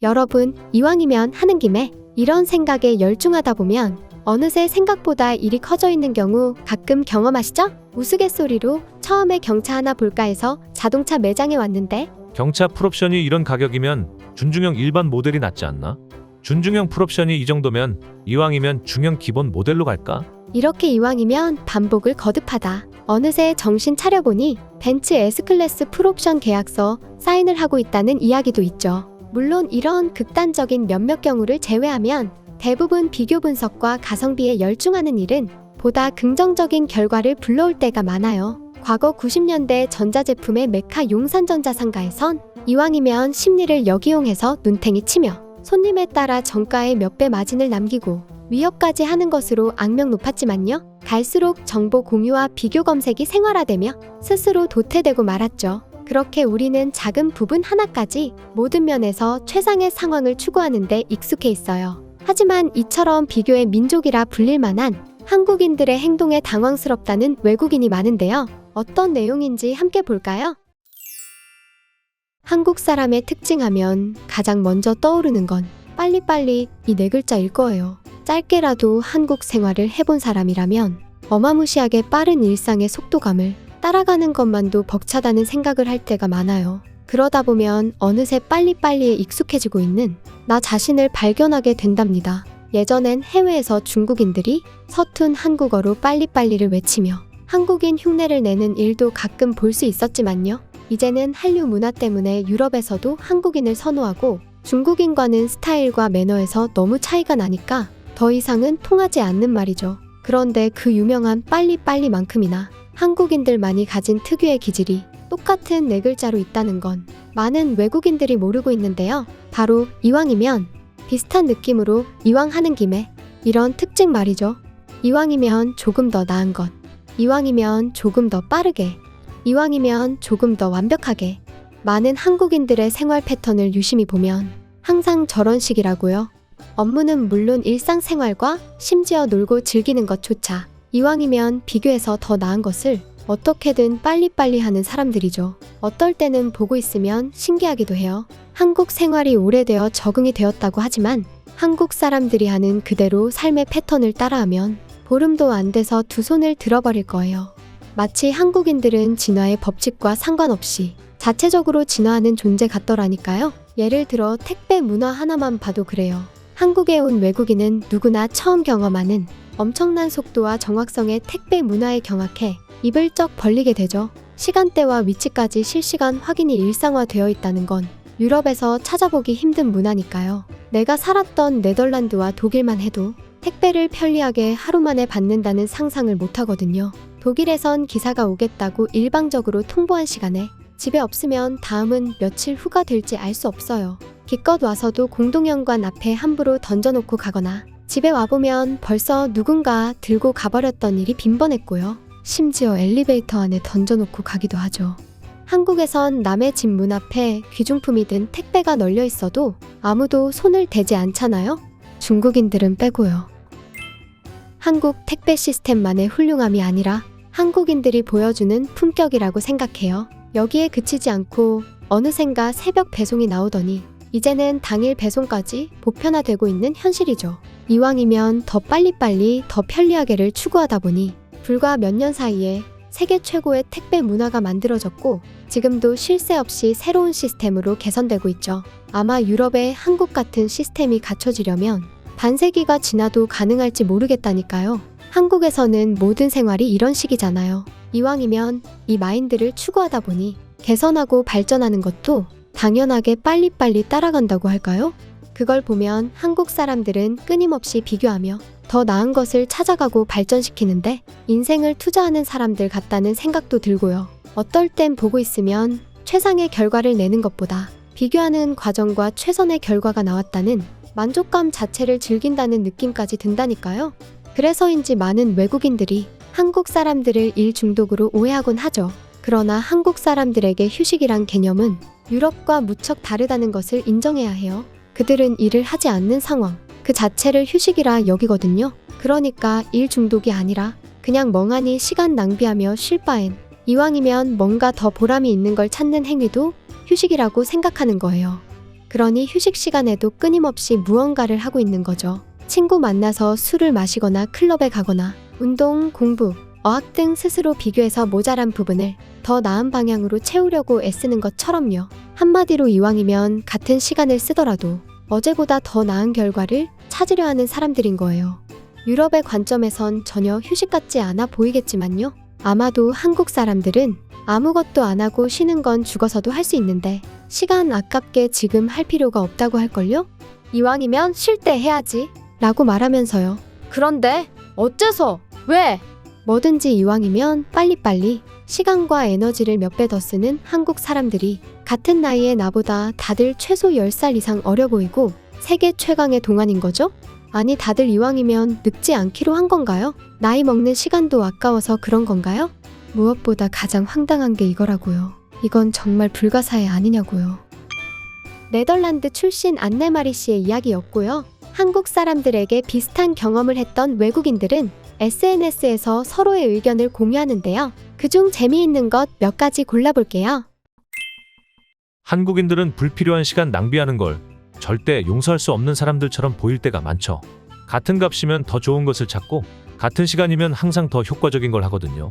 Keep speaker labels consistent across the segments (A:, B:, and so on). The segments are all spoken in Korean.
A: 여러분, 이왕이면 하는 김에 이런 생각에 열중하다 보면 어느새 생각보다 일이 커져 있는 경우 가끔 경험하시죠? 우스갯소리로 처음에 경차 하나 볼까 해서 자동차 매장에 왔는데
B: 경차 풀옵션이 이런 가격이면 준중형 일반 모델이 낫지 않나? 준중형 풀옵션이 이 정도면 이왕이면 중형 기본 모델로 갈까?
A: 이렇게 이왕이면 반복을 거듭하다 어느새 정신 차려보니 벤츠 S클래스 풀옵션 계약서 사인을 하고 있다는 이야기도 있죠. 물론 이런 극단적인 몇몇 경우를 제외하면 대부분 비교 분석과 가성비에 열중하는 일은 보다 긍정적인 결과를 불러올 때가 많아요. 과거 90년대 전자제품의 메카 용산전자 상가에선 이왕이면 심리를 역이용해서 눈탱이 치며 손님에 따라 정가의 몇 배 마진을 남기고 위협까지 하는 것으로 악명 높았지만요. 갈수록 정보 공유와 비교 검색이 생활화되며 스스로 도태되고 말았죠. 그렇게 우리는 작은 부분 하나까지 모든 면에서 최상의 상황을 추구하는 데 익숙해 있어요. 하지만 이처럼 비교의 민족이라 불릴 만한 한국인들의 행동에 당황스럽다는 외국인이 많은데요. 어떤 내용인지 함께 볼까요? 한국 사람의 특징하면 가장 먼저 떠오르는 건 빨리빨리 이 네 글자일 거예요. 짧게라도 한국 생활을 해본 사람이라면 어마무시하게 빠른 일상의 속도감을 따라가는 것만도 벅차다는 생각을 할 때가 많아요. 그러다 보면 어느새 빨리빨리에 익숙해지고 있는 나 자신을 발견하게 된답니다. 예전엔 해외에서 중국인들이 서툰 한국어로 빨리빨리를 외치며 한국인 흉내를 내는 일도 가끔 볼 수 있었지만요. 이제는 한류 문화 때문에 유럽에서도 한국인을 선호하고 중국인과는 스타일과 매너에서 너무 차이가 나니까 더 이상은 통하지 않는 말이죠. 그런데 그 유명한 빨리빨리만큼이나 한국인들만이 가진 특유의 기질이 똑같은 네 글자로 있다는 건 많은 외국인들이 모르고 있는데요. 바로 이왕이면 비슷한 느낌으로 이왕 하는 김에 이런 특징 말이죠. 이왕이면 조금 더 나은 것, 이왕이면 조금 더 빠르게, 이왕이면 조금 더 완벽하게. 많은 한국인들의 생활 패턴을 유심히 보면 항상 저런 식이라고요. 업무는 물론 일상생활과 심지어 놀고 즐기는 것조차 이왕이면 비교해서 더 나은 것을 어떻게든 빨리빨리 하는 사람들이죠. 어떨 때는 보고 있으면 신기하기도 해요. 한국 생활이 오래되어 적응이 되었다고 하지만 한국 사람들이 하는 그대로 삶의 패턴을 따라하면 보름도 안 돼서 두 손을 들어버릴 거예요. 마치 한국인들은 진화의 법칙과 상관없이 자체적으로 진화하는 존재 같더라니까요. 예를 들어 택배 문화 하나만 봐도 그래요. 한국에 온 외국인은 누구나 처음 경험하는 엄청난 속도와 정확성의 택배 문화에 경악해 입을 쩍 벌리게 되죠. 시간대와 위치까지 실시간 확인이 일상화되어 있다는 건 유럽에서 찾아보기 힘든 문화니까요. 내가 살았던 네덜란드와 독일만 해도 택배를 편리하게 하루 만에 받는다는 상상을 못하거든요. 독일에선 기사가 오겠다고 일방적으로 통보한 시간에 집에 없으면 다음은 며칠 후가 될지 알 수 없어요. 기껏 와서도 공동현관 앞에 함부로 던져놓고 가거나 집에 와보면 벌써 누군가 들고 가버렸던 일이 빈번했고요. 심지어 엘리베이터 안에 던져놓고 가기도 하죠. 한국에선 남의 집 문 앞에 귀중품이든 택배가 널려 있어도 아무도 손을 대지 않잖아요? 중국인들은 빼고요. 한국 택배 시스템만의 훌륭함이 아니라 한국인들이 보여주는 품격이라고 생각해요. 여기에 그치지 않고 어느샌가 새벽 배송이 나오더니 이제는 당일 배송까지 보편화되고 있는 현실이죠. 이왕이면 더 빨리빨리 더 편리하게를 추구하다 보니 불과 몇 년 사이에 세계 최고의 택배 문화가 만들어졌고 지금도 쉴 새 없이 새로운 시스템으로 개선되고 있죠. 아마 유럽에 한국 같은 시스템이 갖춰지려면 반세기가 지나도 가능할지 모르겠다니까요. 한국에서는 모든 생활이 이런 식이잖아요. 이왕이면 이 마인드를 추구하다 보니 개선하고 발전하는 것도 당연하게 빨리빨리 따라간다고 할까요? 그걸 보면 한국 사람들은 끊임없이 비교하며 더 나은 것을 찾아가고 발전시키는데 인생을 투자하는 사람들 같다는 생각도 들고요. 어떨 땐 보고 있으면 최상의 결과를 내는 것보다 비교하는 과정과 최선의 결과가 나왔다는 만족감 자체를 즐긴다는 느낌까지 든다니까요. 그래서인지 많은 외국인들이 한국 사람들을 일 중독으로 오해하곤 하죠. 그러나 한국 사람들에게 휴식이란 개념은 유럽과 무척 다르다는 것을 인정해야 해요. 그들은 일을 하지 않는 상황 그 자체를 휴식이라 여기거든요. 그러니까 일 중독이 아니라 그냥 멍하니 시간 낭비하며 쉴 바엔 이왕이면 뭔가 더 보람이 있는 걸 찾는 행위도 휴식이라고 생각하는 거예요. 그러니 휴식 시간에도 끊임없이 무언가를 하고 있는 거죠. 친구 만나서 술을 마시거나 클럽에 가거나 운동, 공부, 어학 등 스스로 비교해서 모자란 부분을 더 나은 방향으로 채우려고 애쓰는 것처럼요. 한마디로 이왕이면 같은 시간을 쓰더라도 어제보다 더 나은 결과를 찾으려 하는 사람들인 거예요. 유럽의 관점에선 전혀 휴식 같지 않아 보이겠지만요. 아마도 한국 사람들은 아무것도 안 하고 쉬는 건 죽어서도 할 수 있는데 시간 아깝게 지금 할 필요가 없다고 할걸요? 이왕이면 쉴 때 해야지 라고 말하면서요. 그런데 어째서? 왜? 뭐든지 이왕이면 빨리빨리 시간과 에너지를 몇 배 더 쓰는 한국 사람들이 같은 나이에 나보다 다들 최소 10살 이상 어려 보이고 세계 최강의 동안인 거죠? 아니 다들 이왕이면 늙지 않기로 한 건가요? 나이 먹는 시간도 아까워서 그런 건가요? 무엇보다 가장 황당한 게 이거라고요. 이건 정말 불가사의 아니냐고요. 네덜란드 출신 안네마리 씨의 이야기였고요. 한국 사람들에게 비슷한 경험을 했던 외국인들은 SNS에서 서로의 의견을 공유하는데요. 그중 재미있는 것 몇 가지 골라볼게요.
B: 한국인들은 불필요한 시간 낭비하는 걸 절대 용서할 수 없는 사람들처럼 보일 때가 많죠. 같은 값이면 더 좋은 것을 찾고 같은 시간이면 항상 더 효과적인 걸 하거든요.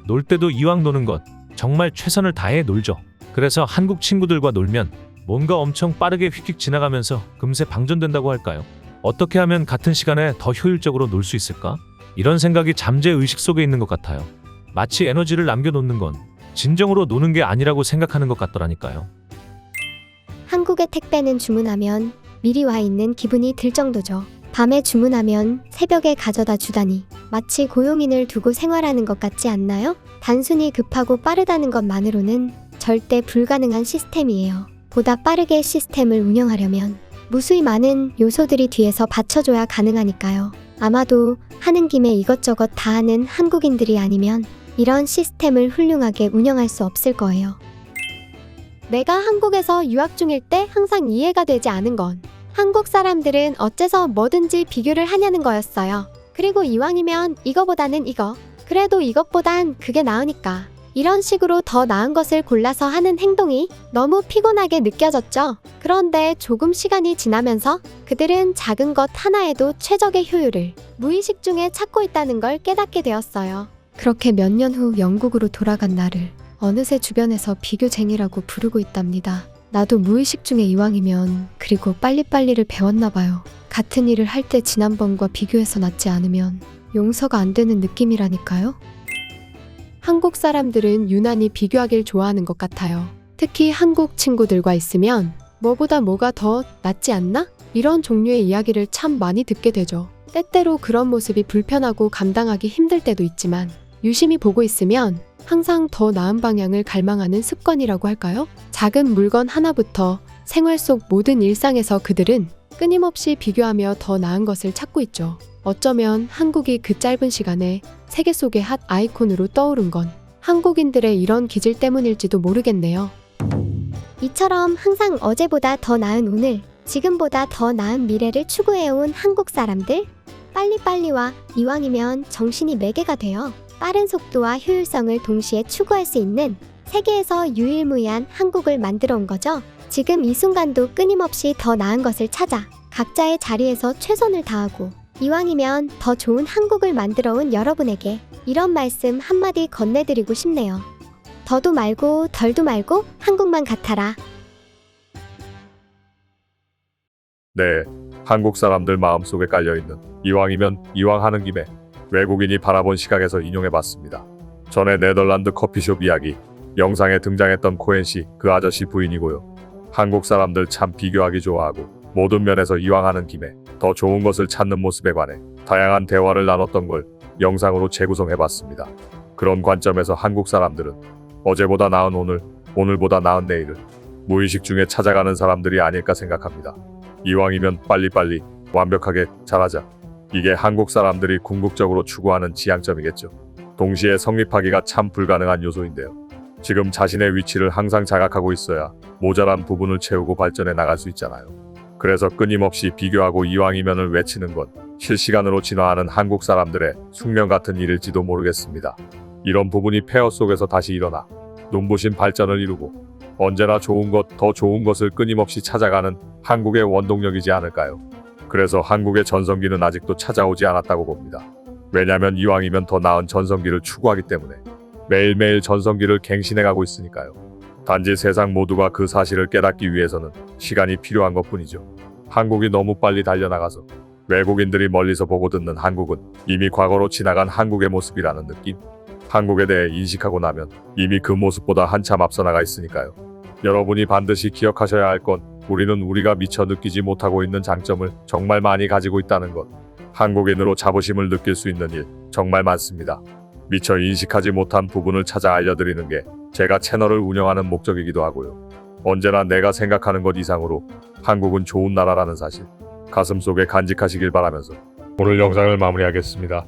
B: 놀 때도 이왕 노는 것 정말 최선을 다해 놀죠. 그래서 한국 친구들과 놀면 뭔가 엄청 빠르게 휙휙 지나가면서 금세 방전된다고 할까요? 어떻게 하면 같은 시간에 더 효율적으로 놀 수 있을까? 이런 생각이 잠재의식 속에 있는 것 같아요. 마치 에너지를 남겨놓는 건 진정으로 노는 게 아니라고 생각하는 것 같더라니까요.
A: 한국의 택배는 주문하면 미리 와 있는 기분이 들 정도죠. 밤에 주문하면 새벽에 가져다 주다니 마치 고용인을 두고 생활하는 것 같지 않나요? 단순히 급하고 빠르다는 것만으로는 절대 불가능한 시스템이에요. 보다 빠르게 시스템을 운영하려면 무수히 많은 요소들이 뒤에서 받쳐줘야 가능하니까요. 아마도 하는 김에 이것저것 다 하는 한국인들이 아니면 이런 시스템을 훌륭하게 운영할 수 없을 거예요. 내가 한국에서 유학 중일 때 항상 이해가 되지 않은 건 한국 사람들은 어째서 뭐든지 비교를 하냐는 거였어요. 그리고 이왕이면 이거보다는 이거, 그래도 이것보단 그게 나으니까 이런 식으로 더 나은 것을 골라서 하는 행동이 너무 피곤하게 느껴졌죠. 그런데 조금 시간이 지나면서 그들은 작은 것 하나에도 최적의 효율을 무의식 중에 찾고 있다는 걸 깨닫게 되었어요. 그렇게 몇 년 후 영국으로 돌아간 나를 어느새 주변에서 비교쟁이라고 부르고 있답니다. 나도 무의식 중에 이왕이면 그리고 빨리빨리를 배웠나 봐요. 같은 일을 할 때 지난번과 비교해서 낫지 않으면 용서가 안 되는 느낌이라니까요. 한국 사람들은 유난히 비교하길 좋아하는 것 같아요. 특히 한국 친구들과 있으면 뭐보다 뭐가 더 낫지 않나? 이런 종류의 이야기를 참 많이 듣게 되죠. 때때로 그런 모습이 불편하고 감당하기 힘들 때도 있지만 유심히 보고 있으면 항상 더 나은 방향을 갈망하는 습관이라고 할까요? 작은 물건 하나부터 생활 속 모든 일상에서 그들은 끊임없이 비교하며 더 나은 것을 찾고 있죠. 어쩌면 한국이 그 짧은 시간에 세계 속의 핫 아이콘으로 떠오른 건 한국인들의 이런 기질 때문일지도 모르겠네요. 이처럼 항상 어제보다 더 나은 오늘, 지금보다 더 나은 미래를 추구해온 한국 사람들, 빨리빨리와 이왕이면 정신이 매개가 되어 빠른 속도와 효율성을 동시에 추구할 수 있는 세계에서 유일무이한 한국을 만들어 온 거죠. 지금 이 순간도 끊임없이 더 나은 것을 찾아 각자의 자리에서 최선을 다하고 이왕이면 더 좋은 한국을 만들어 온 여러분에게 이런 말씀 한마디 건네드리고 싶네요. 더도 말고 덜도 말고 한국만 같아라.
C: 네, 한국 사람들 마음속에 깔려있는 이왕이면 이왕 하는 김에 외국인이 바라본 시각에서 인용해봤습니다. 전에 네덜란드 커피숍 이야기, 영상에 등장했던 코엔 씨, 그 아저씨 부인이고요. 한국 사람들 참 비교하기 좋아하고 모든 면에서 이왕 하는 김에 더 좋은 것을 찾는 모습에 관해 다양한 대화를 나눴던 걸 영상으로 재구성해봤습니다. 그런 관점에서 한국 사람들은 어제보다 나은 오늘, 오늘보다 나은 내일을 무의식 중에 찾아가는 사람들이 아닐까 생각합니다. 이왕이면 빨리빨리 완벽하게 잘하자. 이게 한국 사람들이 궁극적으로 추구하는 지향점이겠죠. 동시에 성립하기가 참 불가능한 요소인데요. 지금 자신의 위치를 항상 자각하고 있어야 모자란 부분을 채우고 발전해 나갈 수 있잖아요. 그래서 끊임없이 비교하고 이왕이면을 외치는 건 실시간으로 진화하는 한국 사람들의 숙명 같은 일일지도 모르겠습니다. 이런 부분이 폐허 속에서 다시 일어나 눈부신 발전을 이루고 언제나 좋은 것, 더 좋은 것을 끊임없이 찾아가는 한국의 원동력이지 않을까요? 그래서 한국의 전성기는 아직도 찾아오지 않았다고 봅니다. 왜냐면 이왕이면 더 나은 전성기를 추구하기 때문에 매일매일 전성기를 갱신해가고 있으니까요. 단지 세상 모두가 그 사실을 깨닫기 위해서는 시간이 필요한 것뿐이죠. 한국이 너무 빨리 달려나가서 외국인들이 멀리서 보고 듣는 한국은 이미 과거로 지나간 한국의 모습이라는 느낌? 한국에 대해 인식하고 나면 이미 그 모습보다 한참 앞서 나가 있으니까요. 여러분이 반드시 기억하셔야 할 건 우리는 우리가 미처 느끼지 못하고 있는 장점을 정말 많이 가지고 있다는 것. 한국인으로 자부심을 느낄 수 있는 일 정말 많습니다. 미처 인식하지 못한 부분을 찾아 알려드리는 게 제가 채널을 운영하는 목적이기도 하고요. 언제나 내가 생각하는 것 이상으로 한국은 좋은 나라라는 사실 가슴속에 간직하시길 바라면서 오늘 영상을 마무리하겠습니다.